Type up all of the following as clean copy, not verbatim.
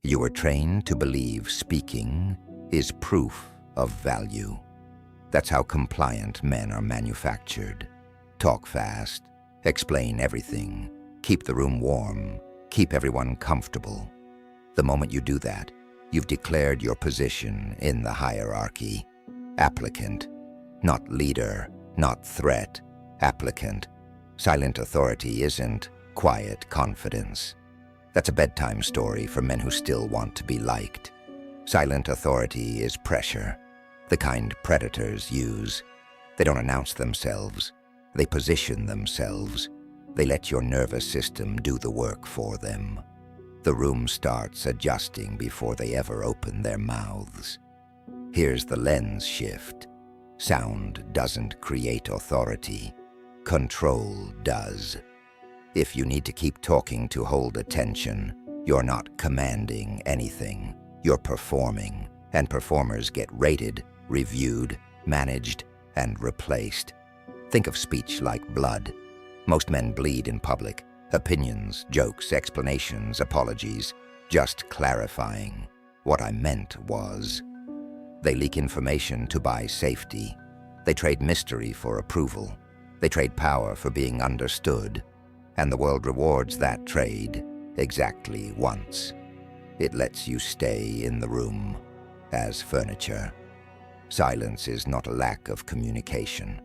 You were trained to believe speaking is proof of value. That's how compliant men are manufactured. Talk fast, explain everything, keep the room warm, keep everyone comfortable. The moment you do that, you've declared your position in the hierarchy. Applicant, not leader, not threat. Applicant. Silent authority isn't quiet confidence. That's a bedtime story for men who still want to be liked. Silent authority is pressure, the kind predators use. They don't announce themselves. They position themselves. They let your nervous system do the work for them. The room starts adjusting before they ever open their mouths. Here's the lens shift. Sound doesn't create authority. Control does. If you need to keep talking to hold attention, you're not commanding anything. You're performing, and performers get rated, reviewed, managed, and replaced. Think of speech like blood. Most men bleed in public. Opinions, jokes, explanations, apologies. Just clarifying. What I meant was. They leak information to buy safety. They trade mystery for approval. They trade power for being understood. And the world rewards that trade exactly once. It lets you stay in the room as furniture. Silence is not a lack of communication.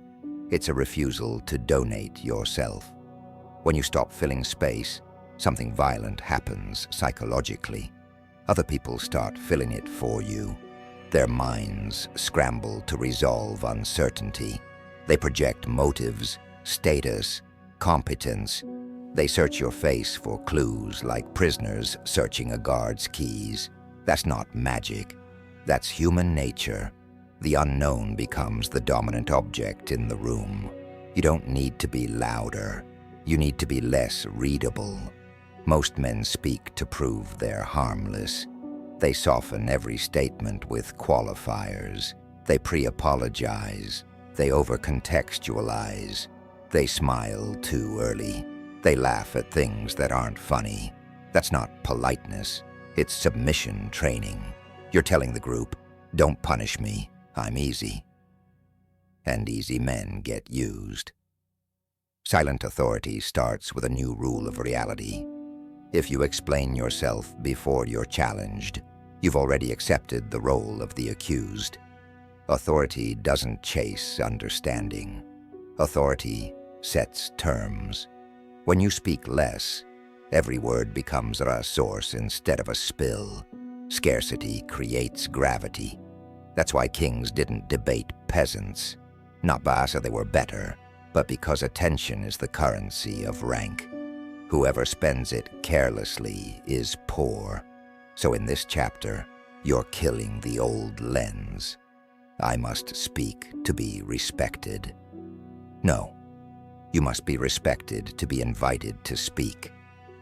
It's a refusal to donate yourself. When you stop filling space, something violent happens psychologically. Other people start filling it for you. Their minds scramble to resolve uncertainty. They project motives, status, competence. They search your face for clues like prisoners searching a guard's keys. That's not magic. That's human nature. The unknown becomes the dominant object in the room. You don't need to be louder. You need to be less readable. Most men speak to prove they're harmless. They soften every statement with qualifiers. They pre-apologize. They over-contextualize. They smile too early. They laugh at things that aren't funny. That's not politeness. It's submission training. You're telling the group, don't punish me. I'm easy. And easy men get used. Silent authority starts with a new rule of reality. If you explain yourself before you're challenged, you've already accepted the role of the accused. Authority doesn't chase understanding. Authority sets terms. When you speak less, every word becomes a source instead of a spill. Scarcity creates gravity. That's why kings didn't debate peasants. Not because they were better, but because attention is the currency of rank. Whoever spends it carelessly is poor. So in this chapter, you're killing the old lens. I must speak to be respected. No, you must be respected to be invited to speak.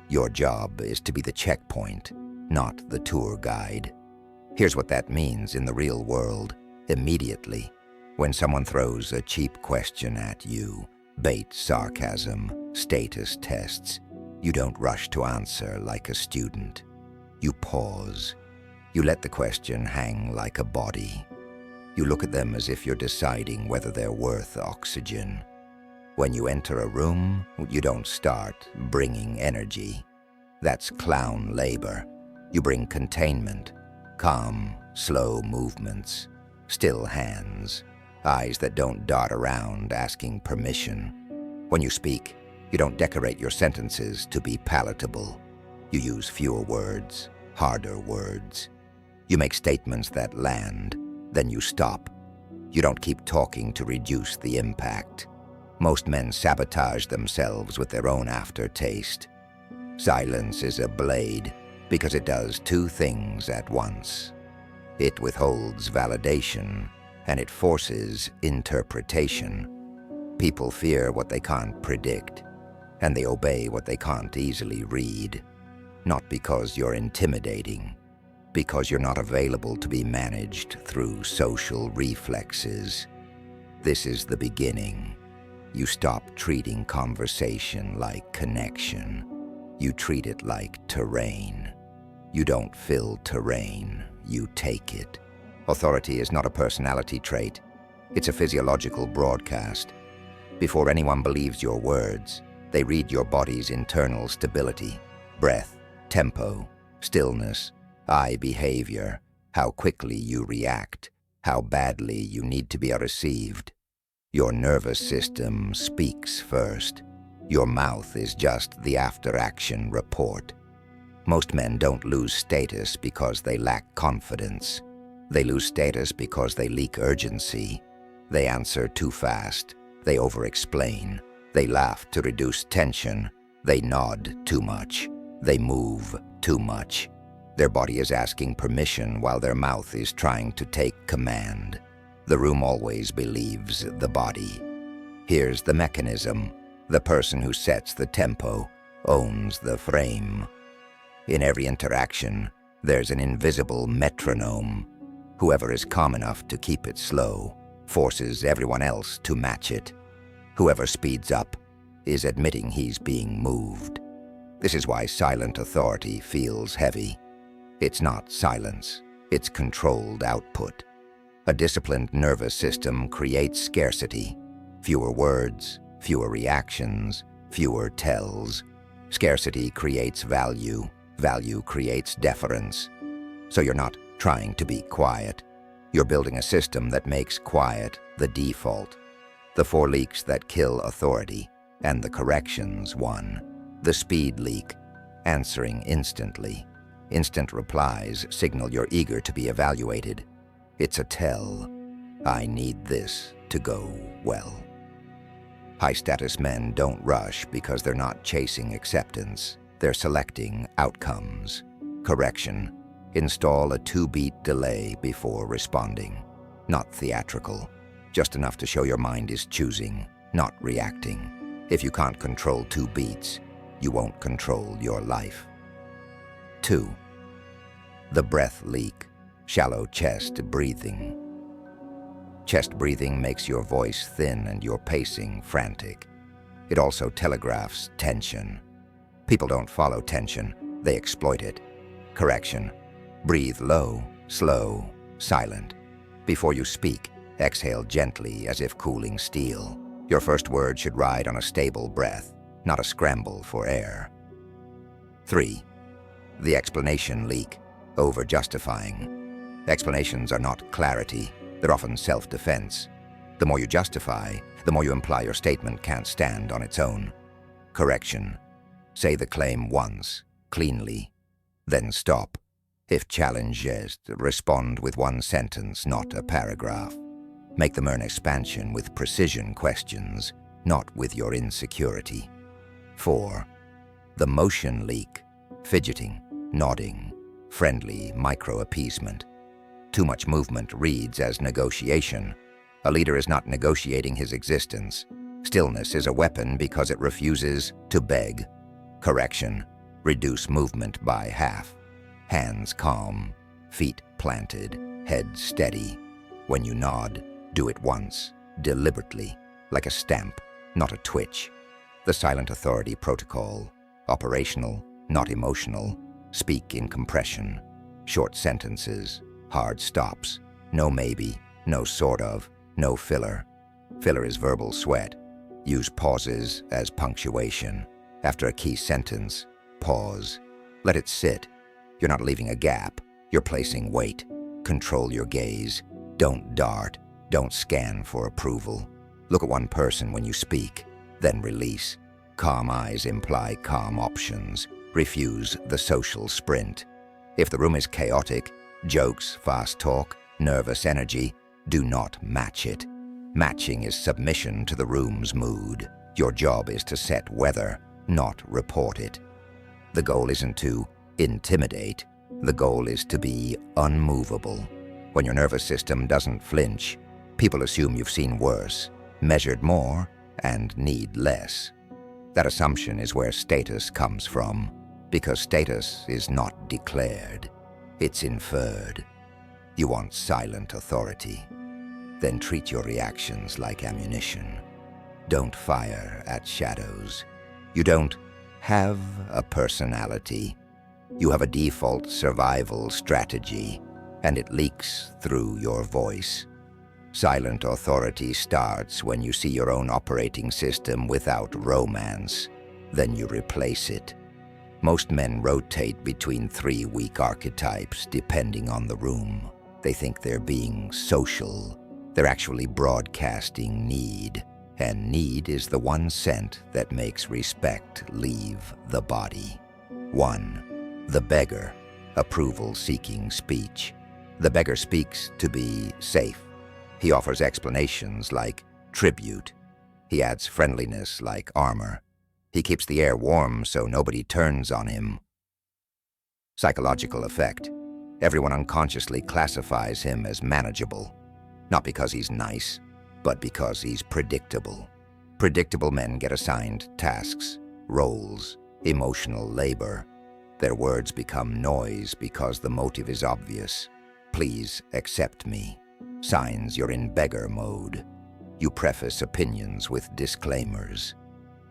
Your job is to be the checkpoint, not the tour guide. Here's what that means in the real world. Immediately, when someone throws a cheap question at you, bait sarcasm, status tests, you don't rush to answer like a student. You pause. You let the question hang like a body. You look at them as if you're deciding whether they're worth oxygen. When you enter a room, you don't start bringing energy. That's clown labor. You bring containment. Calm, slow movements, still hands, eyes that don't dart around asking permission. When you speak, you don't decorate your sentences to be palatable. You use fewer words, harder words. You make statements that land, then you stop. You don't keep talking to reduce the impact. Most men sabotage themselves with their own aftertaste. Silence is a blade, because it does two things at once. It withholds validation, and it forces interpretation. People fear what they can't predict, and they obey what they can't easily read. Not because you're intimidating, because you're not available to be managed through social reflexes. This is the beginning. You stop treating conversation like connection. You treat it like terrain. You don't fill terrain, you take it. Authority is not a personality trait. It's a physiological broadcast. Before anyone believes your words, they read your body's internal stability, breath, tempo, stillness, eye behavior, how quickly you react, how badly you need to be received. Your nervous system speaks first. Your mouth is just the after-action report. Most men don't lose status because they lack confidence. They lose status because they leak urgency. They answer too fast. They over-explain. They laugh to reduce tension. They nod too much. They move too much. Their body is asking permission while their mouth is trying to take command. The room always believes the body. Here's the mechanism. The person who sets the tempo owns the frame. In every interaction, there's an invisible metronome. Whoever is calm enough to keep it slow forces everyone else to match it. Whoever speeds up is admitting he's being moved. This is why silent authority feels heavy. It's not silence, it's controlled output. A disciplined nervous system creates scarcity. Fewer words, fewer reactions, fewer tells. Scarcity creates value. Value creates deference. So you're not trying to be quiet. You're building a system that makes quiet the default. The 4 leaks that kill authority, and the corrections 1. The speed leak, answering instantly. Instant replies signal you're eager to be evaluated. It's a tell. I need this to go well. High-status men don't rush because they're not chasing acceptance. They're selecting outcomes. Correction. Install a 2-beat delay before responding. Not theatrical. Just enough to show your mind is choosing, not reacting. If you can't control 2 beats, you won't control your life. 2. The breath leak. Shallow chest breathing. Chest breathing makes your voice thin and your pacing frantic. It also telegraphs tension. People don't follow tension, they exploit it. Correction. Breathe low, slow, silent. Before you speak, exhale gently as if cooling steel. Your first word should ride on a stable breath, not a scramble for air. 3. The explanation leak. Over-justifying. Explanations are not clarity. They're often self-defense. The more you justify, the more you imply your statement can't stand on its own. Correction. Say the claim once, cleanly, then stop. If challenged, respond with 1 sentence, not a paragraph. Make them earn expansion with precision questions, not with your insecurity. 4. The motion leak. Fidgeting, nodding, friendly micro-appeasement. Too much movement reads as negotiation. A leader is not negotiating his existence. Stillness is a weapon because it refuses to beg. Correction. Reduce movement by half. Hands calm, feet planted, head steady. When you nod, do it once, deliberately, like a stamp, not a twitch. The silent authority protocol. Operational, not emotional. Speak in compression. Short sentences, hard stops. No maybe, no sort of, no filler. Filler is verbal sweat. Use pauses as punctuation. After a key sentence, pause. Let it sit. You're not leaving a gap. You're placing weight. Control your gaze. Don't dart. Don't scan for approval. Look at one person when you speak, then release. Calm eyes imply calm options. Refuse the social sprint. If the room is chaotic, jokes, fast talk, nervous energy, do not match it. Matching is submission to the room's mood. Your job is to set weather, not report it. The goal isn't to intimidate. The goal is to be unmovable. When your nervous system doesn't flinch, people assume you've seen worse, measured more, and need less. That assumption is where status comes from, because status is not declared, it's inferred. You want silent authority. Then treat your reactions like ammunition. Don't fire at shadows. You don't have a personality. You have a default survival strategy, and it leaks through your voice. Silent authority starts when you see your own operating system without romance. Then you replace it. Most men rotate between 3 weak archetypes depending on the room. They think they're being social. They're actually broadcasting need. And need is the one scent that makes respect leave the body. 1. The beggar, approval-seeking speech. The beggar speaks to be safe. He offers explanations like tribute. He adds friendliness like armor. He keeps the air warm so nobody turns on him. Psychological effect. Everyone unconsciously classifies him as manageable. Not because he's nice, but because he's predictable. Predictable men get assigned tasks, roles, emotional labor. Their words become noise because the motive is obvious. Please accept me. Signs you're in beggar mode. You preface opinions with disclaimers.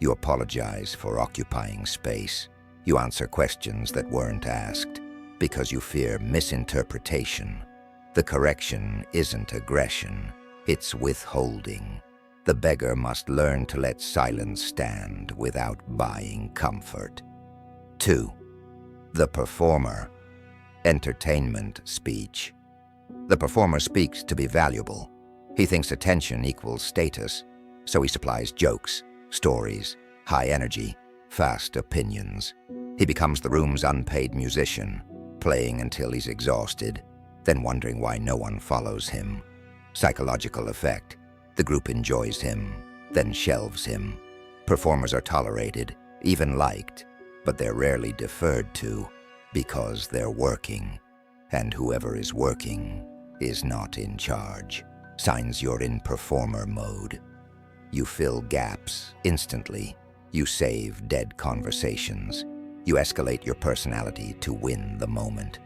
You apologize for occupying space. You answer questions that weren't asked because you fear misinterpretation. The correction isn't aggression, it's withholding. The beggar must learn to let silence stand without buying comfort. 2. The performer. Entertainment speech. The performer speaks to be valuable. He thinks attention equals status, so he supplies jokes, stories, high energy, fast opinions. He becomes the room's unpaid musician, playing until he's exhausted, then wondering why no one follows him. Psychological effect. The group enjoys him, then shelves him. Performers are tolerated, even liked, but they're rarely deferred to because they're working, and whoever is working is not in charge. Signs you're in performer mode. You fill gaps instantly. You save dead conversations. You escalate your personality to win the moment.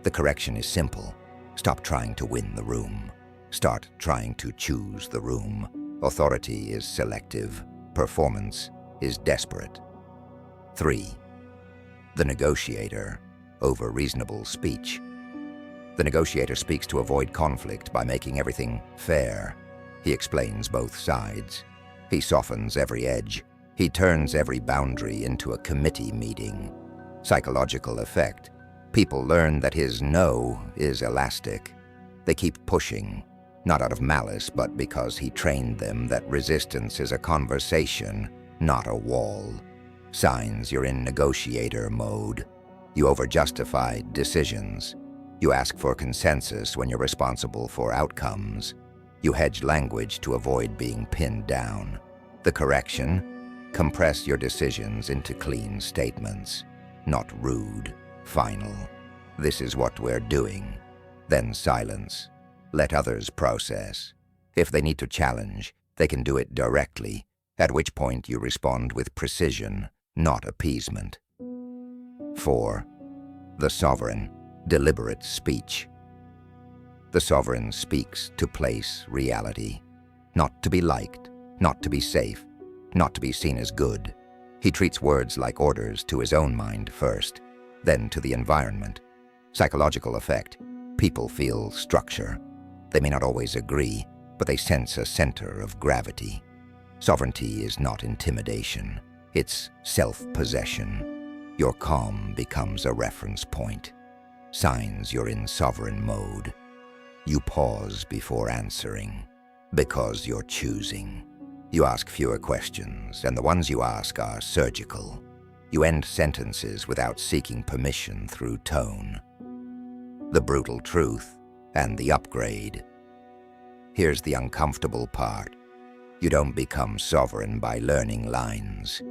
The correction is simple. Stop trying to win the room. Start trying to choose the room. Authority is selective. Performance is desperate. 3. The negotiator over reasonable speech. The negotiator speaks to avoid conflict by making everything fair. He explains both sides. He softens every edge. He turns every boundary into a committee meeting. Psychological effect. People learn that his no is elastic. They keep pushing, not out of malice, but because he trained them that resistance is a conversation, not a wall. Signs you're in negotiator mode. You over-justify decisions. You ask for consensus when you're responsible for outcomes. You hedge language to avoid being pinned down. The correction? Compress your decisions into clean statements. Not rude, final. This is what we're doing. Then silence. Let others process. If they need to challenge, they can do it directly, at which point you respond with precision, not appeasement. 4. The sovereign. Deliberate speech. The sovereign speaks to place reality. Not to be liked, not to be safe, not to be seen as good. He treats words like orders to his own mind first, then to the environment. Psychological effect. People feel structure. They may not always agree, but they sense a center of gravity. Sovereignty is not intimidation. It's self-possession. Your calm becomes a reference point. Signs you're in sovereign mode. You pause before answering, because you're choosing. You ask fewer questions, and the ones you ask are surgical. You end sentences without seeking permission through tone. The brutal truth and the upgrade. Here's the uncomfortable part. You don't become sovereign by learning lines.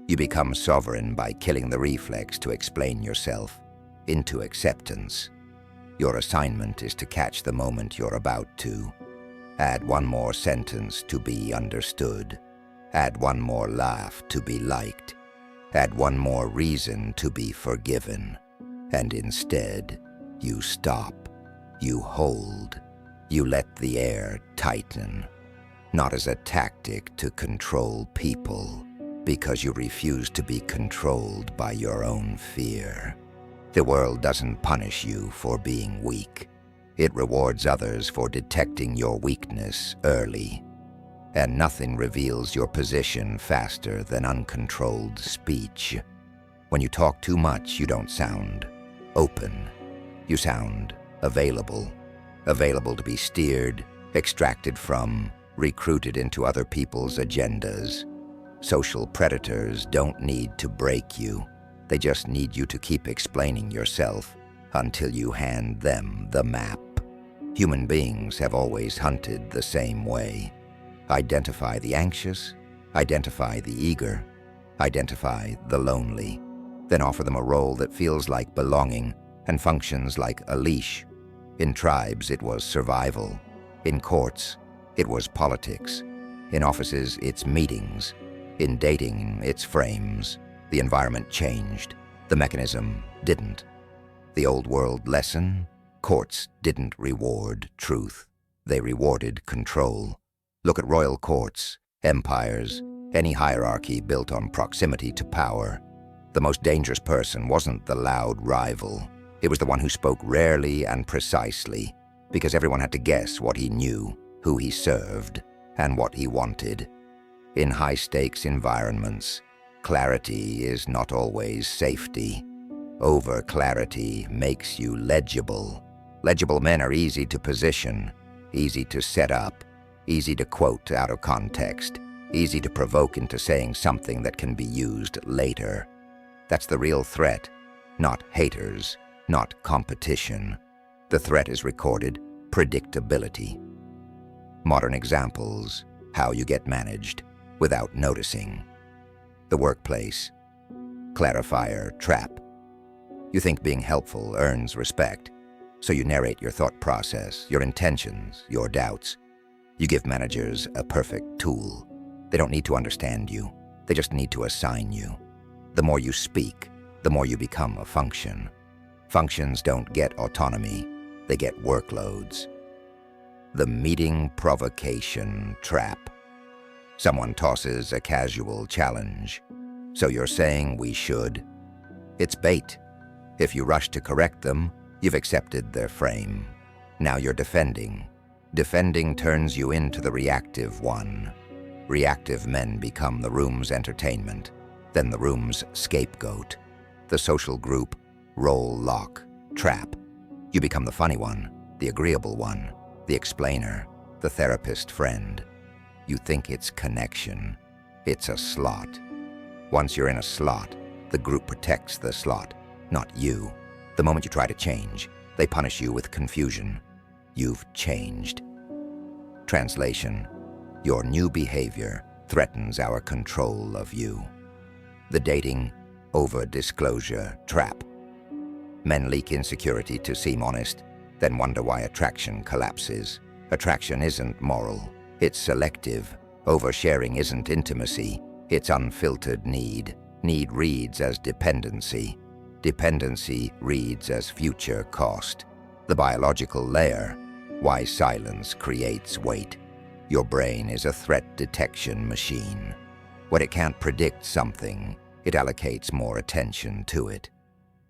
You become sovereign by killing the reflex to explain yourself into acceptance. Your assignment is to catch the moment you're about to. Add one more sentence to be understood. Add one more laugh to be liked. Add one more reason to be forgiven. And instead, you stop. You hold. You let the air tighten. Not as a tactic to control people, because you refuse to be controlled by your own fear. The world doesn't punish you for being weak. It rewards others for detecting your weakness early. And nothing reveals your position faster than uncontrolled speech. When you talk too much, you don't sound open. You sound available. Available to be steered, extracted from, recruited into other people's agendas. Social predators don't need to break you. They just need you to keep explaining yourself until you hand them the map. Human beings have always hunted the same way. Identify the anxious, identify the eager, identify the lonely, then offer them a role that feels like belonging and functions like a leash. In tribes, it was survival. In courts, it was politics. In offices, it's meetings. In dating, it's frames. The environment changed. The mechanism didn't. The old world lesson: courts didn't reward truth. They rewarded control. Look at royal courts, empires, any hierarchy built on proximity to power. The most dangerous person wasn't the loud rival. It was the one who spoke rarely and precisely, because everyone had to guess what he knew, who he served, and what he wanted. In high-stakes environments, clarity is not always safety. Over-clarity makes you legible. Legible men are easy to position, easy to set up, easy to quote out of context, easy to provoke into saying something that can be used later. That's the real threat, not haters, not competition. The threat is recorded predictability. Modern examples: how you get managed without noticing. The workplace, clarifier trap. You think being helpful earns respect, so you narrate your thought process, your intentions, your doubts. You give managers a perfect tool. They don't need to understand you. They just need to assign you. The more you speak, the more you become a function. Functions don't get autonomy. They get workloads. The meeting provocation trap. Someone tosses a casual challenge. So you're saying we should? It's bait. If you rush to correct them, you've accepted their frame. Now you're defending. Defending turns you into the reactive one. Reactive men become the room's entertainment, then the room's scapegoat. The social group role lock trap. You become the funny one, the agreeable one, the explainer, the therapist friend. You think it's connection. It's a slot. Once you're in a slot, the group protects the slot, not you. The moment you try to change, they punish you with confusion. You've changed. Translation: your new behavior threatens our control of you. The dating over-disclosure trap. Men leak insecurity to seem honest, then wonder why attraction collapses. Attraction isn't moral. It's selective. Oversharing isn't intimacy. It's unfiltered need. Need reads as dependency. Dependency reads as future cost. The biological layer: why silence creates weight. Your brain is a threat detection machine. When it can't predict something, it allocates more attention to it.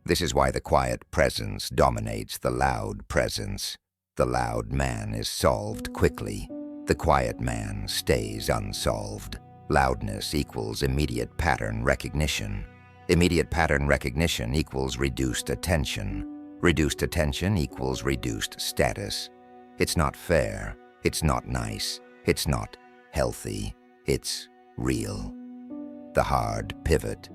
This is why the quiet presence dominates the loud presence. The loud man is solved quickly. The quiet man stays unsolved. Loudness equals immediate pattern recognition. Immediate pattern recognition equals reduced attention. Reduced attention equals reduced status. It's not fair. It's not nice. It's not healthy. It's real. The hard pivot.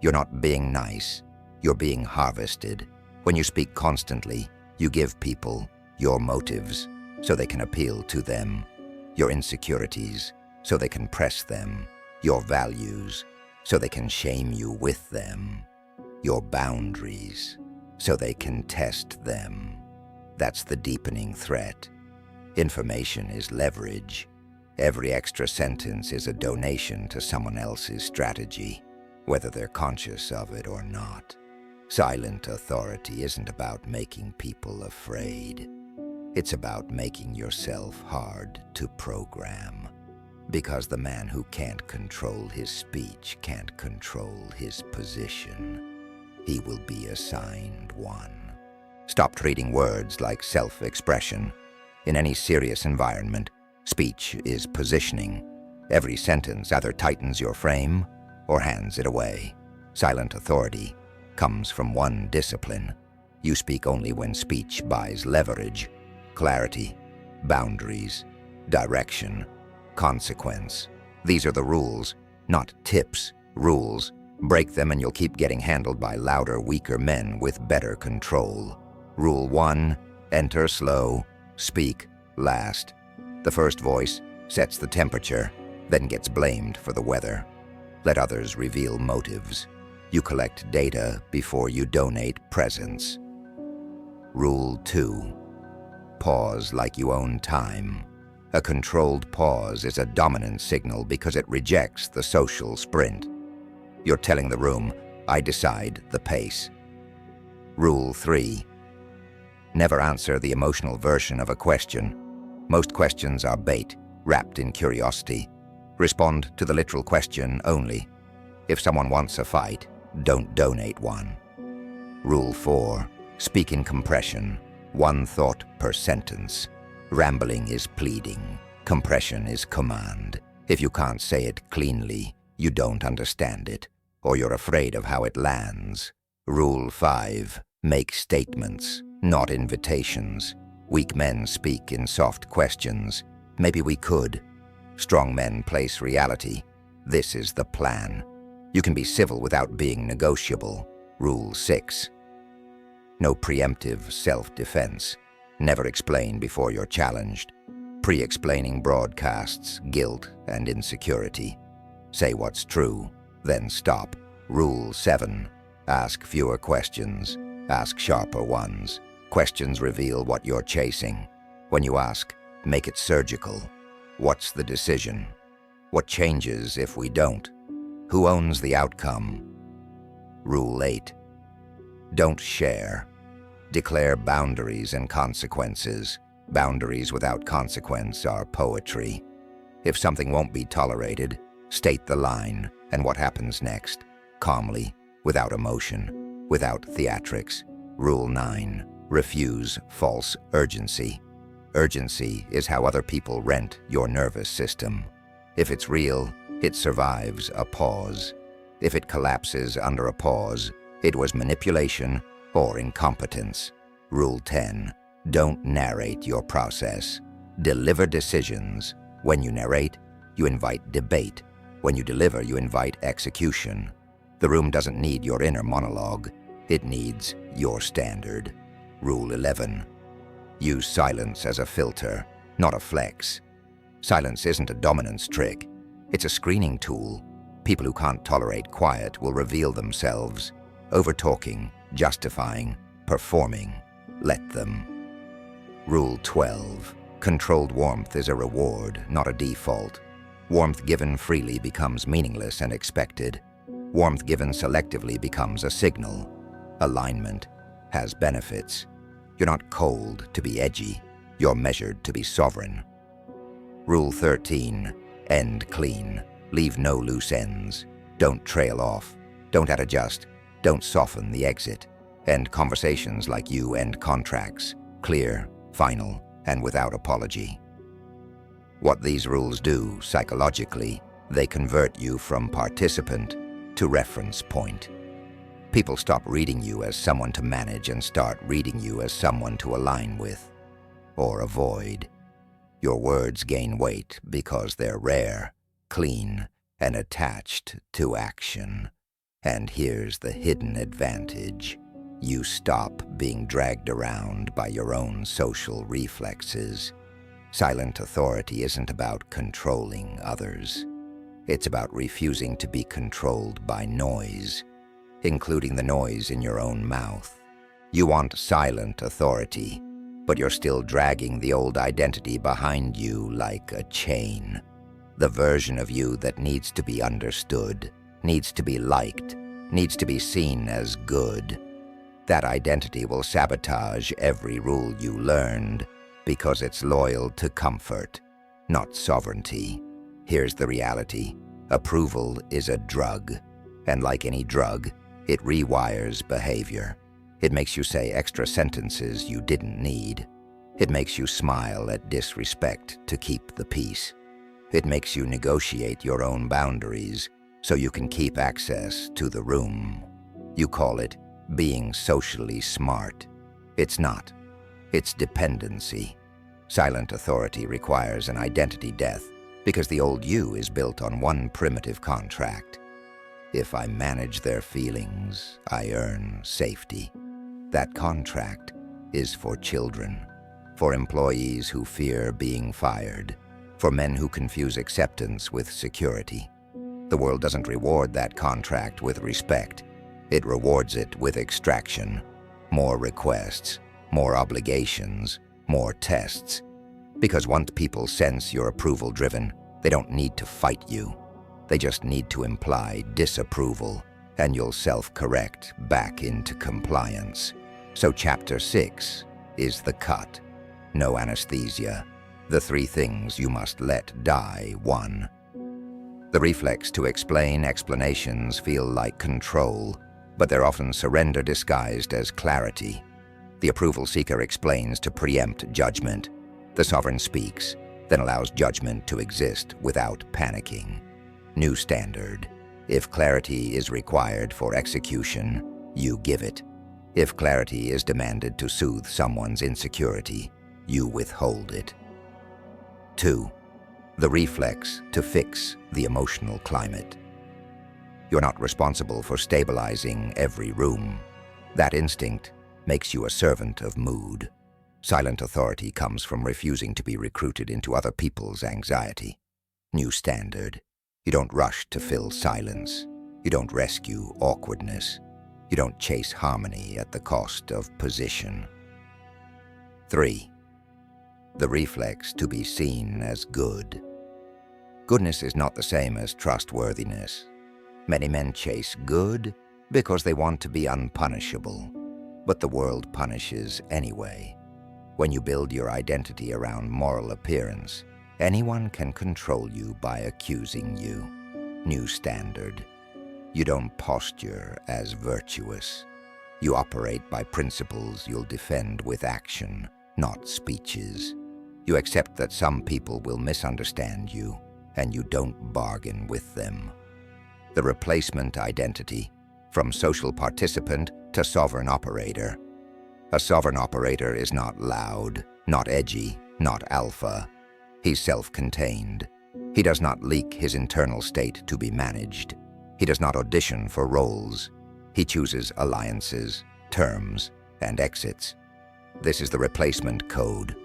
You're not being nice. You're being harvested. When you speak constantly, you give people your motives so they can appeal to them, your insecurities so they can press them, your values so they can shame you with them, your boundaries so they can test them. That's the deepening threat. Information is leverage. Every extra sentence is a donation to someone else's strategy, whether they're conscious of it or not. Silent authority isn't about making people afraid. It's about making yourself hard to program. Because the man who can't control his speech can't control his position. he will be assigned one. Stop treating words like self-expression. In any serious environment, speech is positioning. Every sentence either tightens your frame or hands it away. Silent authority comes from one discipline. You speak only when speech buys leverage, clarity, boundaries, direction, consequence. These are the rules, not tips, rules. Break them and you'll keep getting handled by louder, weaker men with better control. Rule 1, enter slow, speak last. The first voice sets the temperature, then gets blamed for the weather. Let others reveal motives. You collect data before you donate presence. Rule 2, pause like you own time. A controlled pause is a dominant signal because it rejects the social sprint. You're telling the room, I decide the pace. Rule 3, never answer the emotional version of a question. Most questions are bait, wrapped in curiosity. Respond to the literal question only. If someone wants a fight, don't donate one. Rule 4, speak in compression, one thought per sentence. Rambling is pleading, compression is command. If you can't say it cleanly, you don't understand it, or you're afraid of how it lands. Rule 5, make statements, not invitations. Weak men speak in soft questions. Maybe we could. Strong men place reality. This is the plan. You can be civil without being negotiable. Rule 6, no preemptive self-defense. Never explain before you're challenged. Pre-explaining broadcasts guilt and insecurity. Say what's true, then stop. Rule 7, ask fewer questions. Ask sharper ones. Questions reveal what you're chasing. When you ask, make it surgical. What's the decision? What changes if we don't? Who owns the outcome? Rule 8, don't share. Declare boundaries and consequences. Boundaries without consequence are poetry. If something won't be tolerated, state the line and what happens next, calmly, without emotion, without theatrics. Rule 9, refuse false urgency. Urgency is how other people rent your nervous system. If it's real, it survives a pause. If it collapses under a pause, it was manipulation or incompetence. Rule 10, don't narrate your process. Deliver decisions. When you narrate, you invite debate. When you deliver, you invite execution. The room doesn't need your inner monologue. It needs your standard. Rule 11, use silence as a filter, not a flex. Silence isn't a dominance trick. It's a screening tool. People who can't tolerate quiet will reveal themselves. Over-talking, justifying, performing. Let them. Rule 12, controlled warmth is a reward, not a default. Warmth given freely becomes meaningless and expected. Warmth given selectively becomes a signal. Alignment has benefits. You're not cold to be edgy. You're measured to be sovereign. Rule 13, end clean. Leave no loose ends. Don't trail off. Don't adjust. Don't soften the exit. End conversations like you end contracts. Clear, final, and without apology. What these rules do, psychologically, they convert you from participant to reference point. People stop reading you as someone to manage and start reading you as someone to align with or avoid. Your words gain weight because they're rare, clean, and attached to action. And here's the hidden advantage. You stop being dragged around by your own social reflexes. Silent authority isn't about controlling others. It's about refusing to be controlled by noise, including the noise in your own mouth. You want silent authority, but you're still dragging the old identity behind you like a chain. The version of you that needs to be understood, needs to be liked, needs to be seen as good. That identity will sabotage every rule you learned because it's loyal to comfort, not sovereignty. Here's the reality. Approval is a drug, and like any drug, It rewires behavior. It makes you say extra sentences you didn't need. It makes you smile at disrespect to keep the peace. It makes you negotiate your own boundaries so you can keep access to the room. You call it being socially smart. It's not. It's dependency. Silent authority requires an identity death because the old you is built on one primitive contract. If I manage their feelings, I earn safety. That contract is for children, for employees who fear being fired, for men who confuse acceptance with security. The world doesn't reward that contract with respect. It rewards it with extraction. More requests, more obligations, more tests. Because once people sense you're approval-driven, they don't need to fight you. They just need to imply disapproval, and you'll self-correct back into compliance. So Chapter 6 is the cut. No anesthesia. The 3 things you must let die. 1. The reflex to explain explanations feel like control, but they're often surrender disguised as clarity. The approval seeker explains to preempt judgment. The sovereign speaks, then allows judgment to exist without panicking. New standard. If clarity is required for execution, you give it. If clarity is demanded to soothe someone's insecurity, you withhold it. 2. The reflex to fix the emotional climate. You're not responsible for stabilizing every room. That instinct makes you a servant of mood. Silent authority comes from refusing to be recruited into other people's anxiety. New standard. You don't rush to fill silence. You don't rescue awkwardness. You don't chase harmony at the cost of position. 3. The reflex to be seen as good. Goodness is not the same as trustworthiness. Many men chase good because they want to be unpunishable, but the world punishes anyway. When you build your identity around moral appearance, anyone can control you by accusing you. New standard. You don't posture as virtuous. You operate by principles you'll defend with action, not speeches. You accept that some people will misunderstand you, and you don't bargain with them. The replacement identity, from social participant to sovereign operator. A sovereign operator is not loud, not edgy, not alpha. He's self-contained. He does not leak his internal state to be managed. He does not audition for roles. He chooses alliances, terms, and exits. This is the replacement code.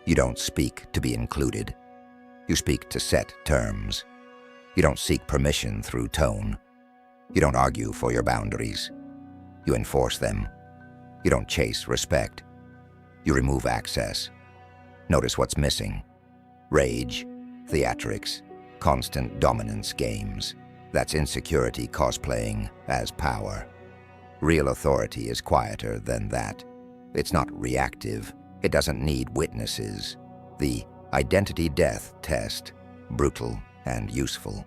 You don't speak to be included. You speak to set terms. You don't seek permission through tone. You don't argue for your boundaries. You enforce them. You don't chase respect. You remove access. Notice what's missing. Rage, theatrics, constant dominance games. That's insecurity cosplaying as power. Real authority is quieter than that. It's not reactive. It doesn't need witnesses. The identity death test, brutal and useful.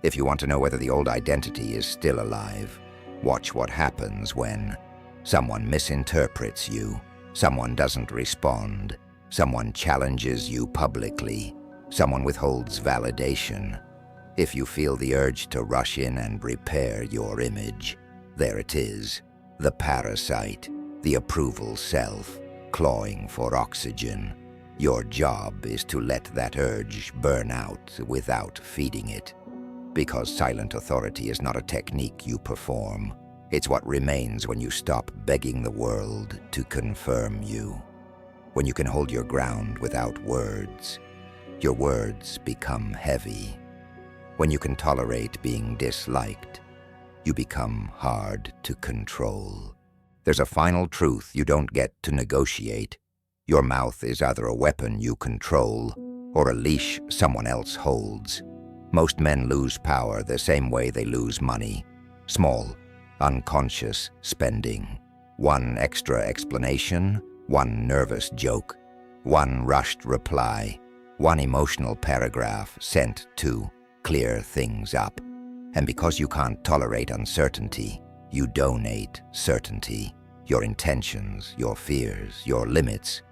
If you want to know whether the old identity is still alive, watch what happens when someone misinterprets you, someone doesn't respond, someone challenges you publicly, someone withholds validation. If you feel the urge to rush in and repair your image, there it is, the parasite, the approval self, clawing for oxygen. Your job is to let that urge burn out without feeding it. Because silent authority is not a technique you perform. It's what remains when you stop begging the world to confirm you. When you can hold your ground without words, your words become heavy. When you can tolerate being disliked, you become hard to control. There's a final truth you don't get to negotiate. Your mouth is either a weapon you control or a leash someone else holds. Most men lose power the same way they lose money. Small, unconscious spending. One extra explanation, one nervous joke, one rushed reply, one emotional paragraph sent to clear things up. And because you can't tolerate uncertainty, You donate certainty, your intentions, your fears, your limits,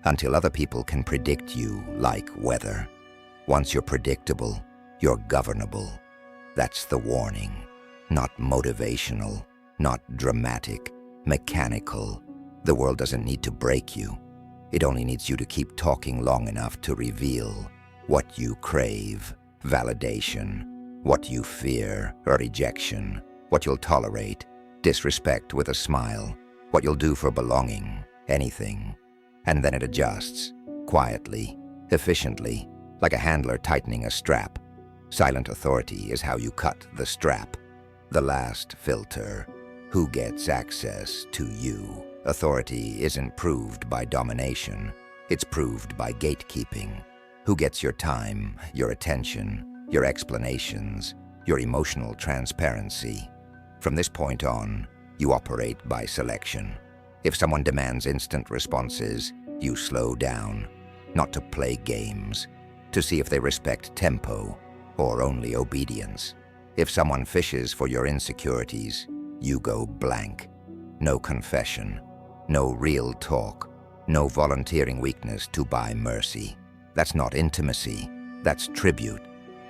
until other people can predict you like weather. Once you're predictable, you're governable. That's the warning. Not motivational, not dramatic, mechanical. The world doesn't need to break you. It only needs you to keep talking long enough to reveal what you crave, validation, what you fear, or rejection, what you'll tolerate, disrespect with a smile, what you'll do for belonging, anything. And then it adjusts, quietly, efficiently, like a handler tightening a strap. Silent authority is how you cut the strap. The last filter, who gets access to you. Authority isn't proved by domination, it's proved by gatekeeping. Who gets your time, your attention, your explanations, your emotional transparency. From this point on, you operate by selection. If someone demands instant responses, you slow down, not to play games, to see if they respect tempo or only obedience. If someone fishes for your insecurities, you go blank. No confession, no real talk, no volunteering weakness to buy mercy. That's not intimacy, that's tribute.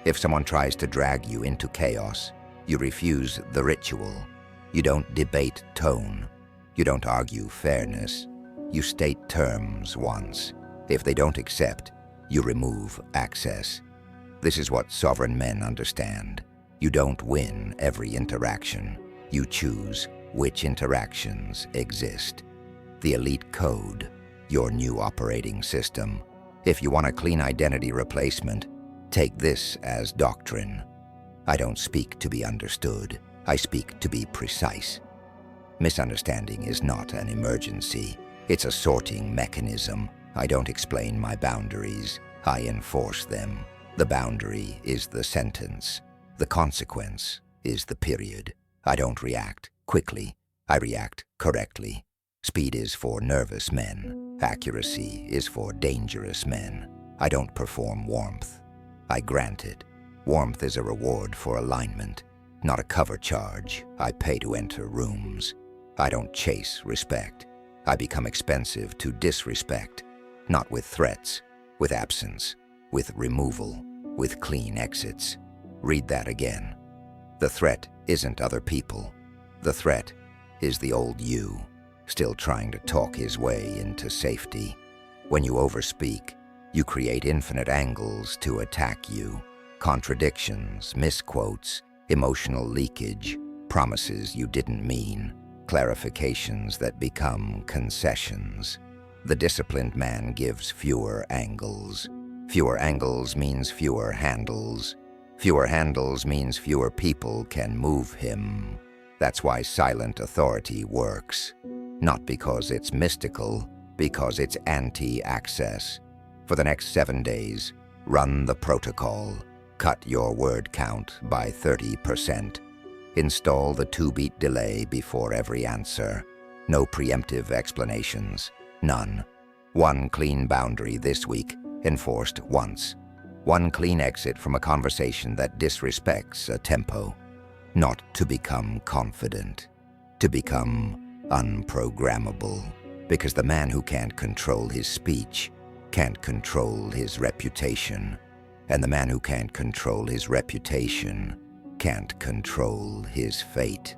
If someone tries to drag you into chaos, you refuse the ritual. You don't debate tone. You don't argue fairness. You state terms once. If they don't accept, you remove access. This is what sovereign men understand. You don't win every interaction. You choose which interactions exist. The elite code, your new operating system. If you want a clean identity replacement, take this as doctrine. I don't speak to be understood. I speak to be precise. Misunderstanding is not an emergency. It's a sorting mechanism. I don't explain my boundaries. I enforce them. The boundary is the sentence. The consequence is the period. I don't react quickly. I react correctly. Speed is for nervous men. Accuracy is for dangerous men. I don't perform warmth. I grant it. Warmth is a reward for alignment, not a cover charge. I pay to enter rooms. I don't chase respect. I become expensive to disrespect, not with threats, with absence, with removal, with clean exits. Read that again. The threat isn't other people. The threat is the old you, still trying to talk his way into safety. When you overspeak, you create infinite angles to attack you. Contradictions, misquotes, emotional leakage, promises you didn't mean, clarifications that become concessions. The disciplined man gives fewer angles. Fewer angles means fewer handles. Fewer handles means fewer people can move him. That's why silent authority works. Not because it's mystical, because it's anti-access. For the next 7 days, run the protocol. Cut your word count by 30%. Install the 2-beat delay before every answer. No preemptive explanations. None. One clean boundary this week, enforced once. One clean exit from a conversation that disrespects a tempo. Not to become confident. To become unprogrammable. Because the man who can't control his speech can't control his reputation. And the man who can't control his reputation can't control his fate.